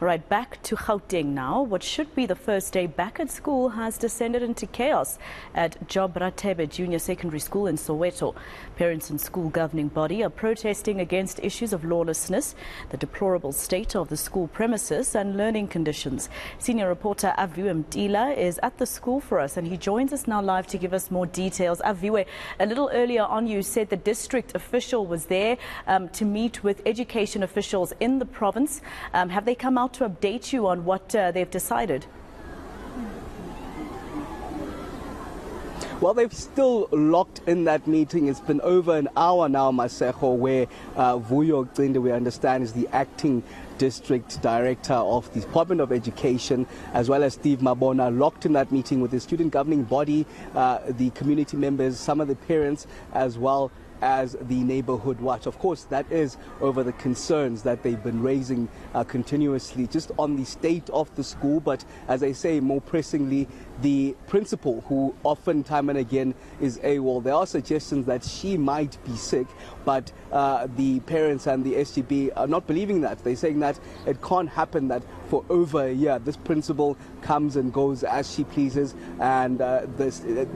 Right, back to Gauteng now. What should be the first day back at school has descended into chaos at Job Rathebe Junior Secondary School in Soweto. Parents and school governing body are protesting against issues of lawlessness, the deplorable state of the school premises and learning conditions. Senior reporter Aviwe Mtila is at the school for us and he joins us now live to give us more details. Aviwe, a little earlier on you said the district official was there to meet with education officials in the province. Have they come out to update you on what they've decided? Well, they've still locked in that meeting. It's been over an hour now, Maseko, where Aviwe, we understand, is the acting district director of the Department of Education, as well as Steve Mabona, locked in that meeting with the student governing body, the community members, some of the parents, as well as the neighborhood watch. Of course, that is over the concerns that they've been raising continuously just on the state of the school. But as I say, more pressingly, the principal, who often time and again is AWOL, there are suggestions that she might be sick, but the parents and the SGB are not believing that. They're saying that it can't happen that for over a year this principal comes and goes as she pleases, and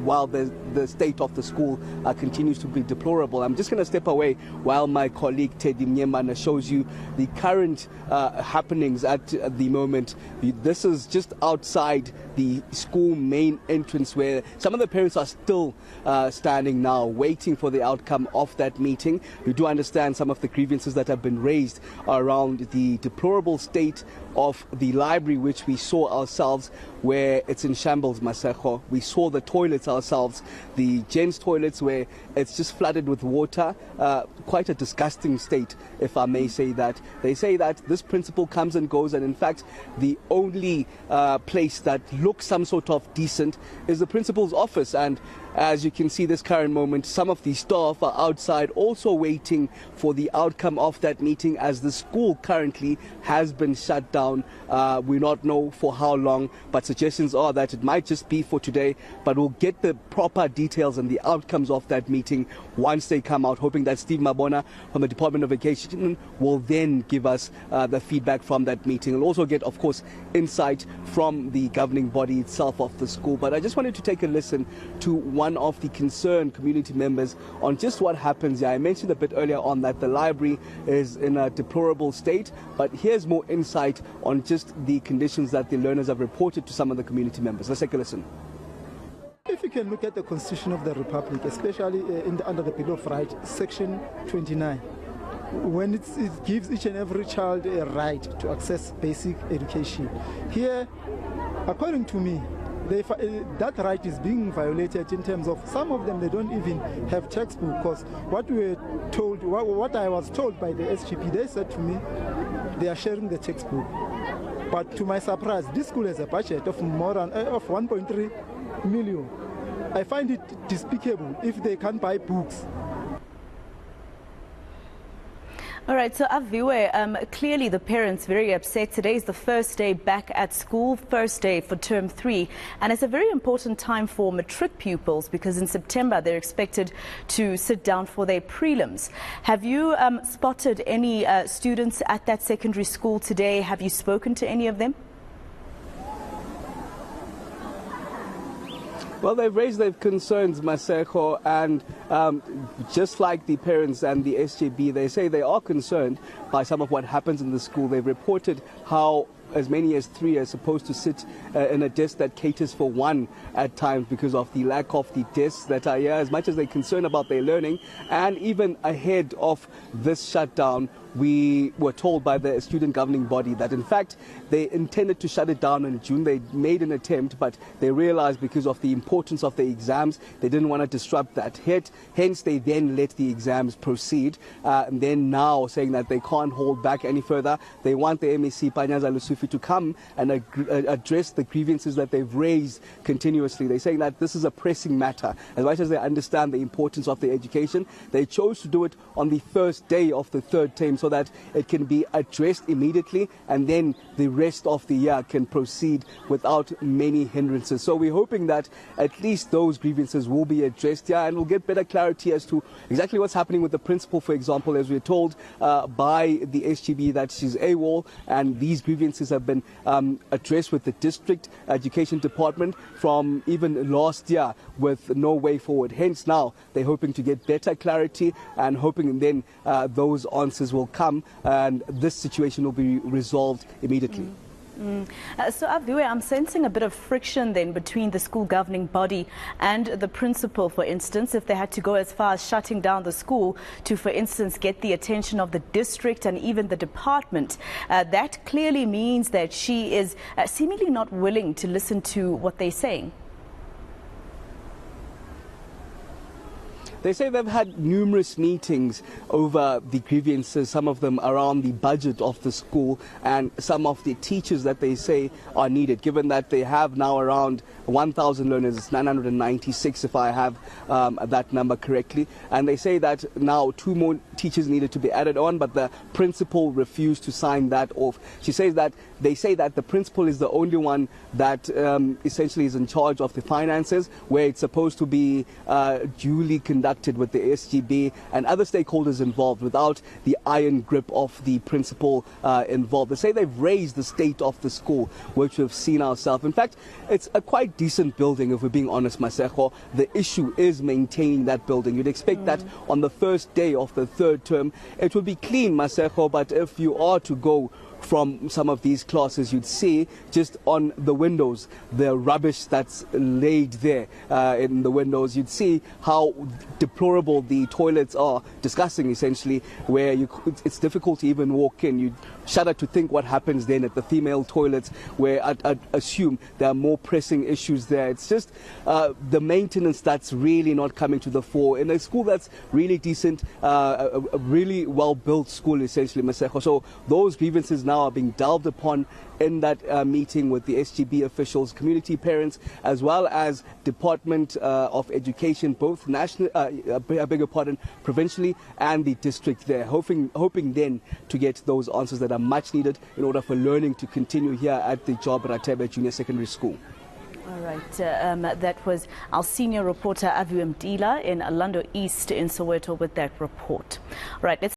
while the state of the school continues to be deplorable. I'm just going to step away while my colleague Teddy Mnyemana shows you the current happenings at the moment. This is just outside the school main entrance, where some of the parents are still standing now waiting for the outcome of that meeting. We do understand some of the grievances that have been raised around the deplorable state of the library, which we saw ourselves, where it's in shambles, Maseko. We saw the toilets ourselves, the gents' toilets, where it's just flooded with water. Quite a disgusting state, if I may say that. They say that this principal comes and goes, and in fact the only place that looks some sort of decent is the principal's office. And as you can see this current moment, some of the staff are outside also waiting for the outcome of that meeting, as the school currently has been shut down. We not know for how long, but suggestions are that it might just be for today, but we'll get the proper details and the outcomes of that meeting once they come out, hoping that Steve Mabona from the Department of Education will then give us the feedback from that meeting. We'll also get, of course, insight from the governing body itself of the school. But I just wanted to take a listen to one of the concerned community members on just what happens here. I mentioned a bit earlier on that the library is in a deplorable state, but here's more insight on just the conditions that the learners have reported to some of the community members. Let's take a listen. If you can look at the Constitution of the Republic, especially under the Bill of Rights, Section 29, when it gives each and every child a right to access basic education. Here, according to me, that right is being violated in terms of some of them, they don't even have textbook, because what we were told, what I was told by the SGP, they said to me they are sharing the textbook. But to my surprise, this school has a budget of more than 1.3 million. I find it despicable if they can't buy books. All right, so Aviwe, clearly the parents very upset. Today is the first day back at school, first day for term 3, and it's a very important time for matric pupils because in September they're expected to sit down for their prelims. Have you spotted any students at that secondary school today? Have you spoken to any of them? Well, they've raised their concerns, Maseko, and just like the parents and the SGB, they say they are concerned by some of what happens in the school. They've reported how as many as 3 are supposed to sit in a desk that caters for 1 at times because of the lack of the desks that are here, as much as they're concerned about their learning. And even ahead of this shutdown, we were told by the student governing body that in fact they intended to shut it down in June. They made an attempt, but they realized because of the importance of the exams, they didn't want to disrupt that. Hence, they then let the exams proceed. And then now saying that they can't hold back any further. They want the MEC, Panyaza Lusufi, to come and address the grievances that they've raised continuously. They're saying that this is a pressing matter. As much as they understand the importance of the education, they chose to do it on the first day of the third term. So so that it can be addressed immediately, and then the rest of the year can proceed without many hindrances. So we're hoping that at least those grievances will be addressed here, and we'll get better clarity as to exactly what's happening with the principal, for example, as we're told by the SGB that she's AWOL, and these grievances have been addressed with the district education department from even last year with no way forward. Hence now they're hoping to get better clarity and hoping then those answers will come and this situation will be resolved immediately. So Aviwe, I'm sensing a bit of friction then between the school governing body and the principal, for instance, if they had to go as far as shutting down the school to, for instance, get the attention of the district and even the department. That clearly means that she is seemingly not willing to listen to what they're saying. They say they've had numerous meetings over the grievances, some of them around the budget of the school and some of the teachers that they say are needed, given that they have now around 1,000 learners. It's 996 if I have that number correctly. And they say that now 2 more teachers needed to be added on, but the principal refused to sign that off. She says that they say that the principal is the only one that essentially is in charge of the finances, where it's supposed to be duly conducted with the SGB and other stakeholders involved, without the iron grip of the principal involved. They say they've raised the state of the school, which we've seen ourselves. In fact, it's a quite decent building, if we're being honest, Maseko. The issue is maintaining that building. You'd expect that on the first day of the 3rd term, it will be clean, Maseko, but if you are to go from some of these classes, you'd see just on the windows the rubbish that's laid there in the windows. You'd see how deplorable the toilets are, disgusting essentially, where it's difficult to even walk in. You shudder to think what happens then at the female toilets, where I'd assume there are more pressing issues there. It's just the maintenance that's really not coming to the fore in a school that's really decent, a really well-built school essentially, Maseko. So those grievances now are being delved upon in that meeting with the SGB officials, community parents, as well as Department of Education, both national, provincially and the district there, hoping then to get those answers that are much needed in order for learning to continue here at the Job Rathebe Junior Secondary School. All right, that was our senior reporter Aviwe Mtila in Orlando East in Soweto with that report. All right, let's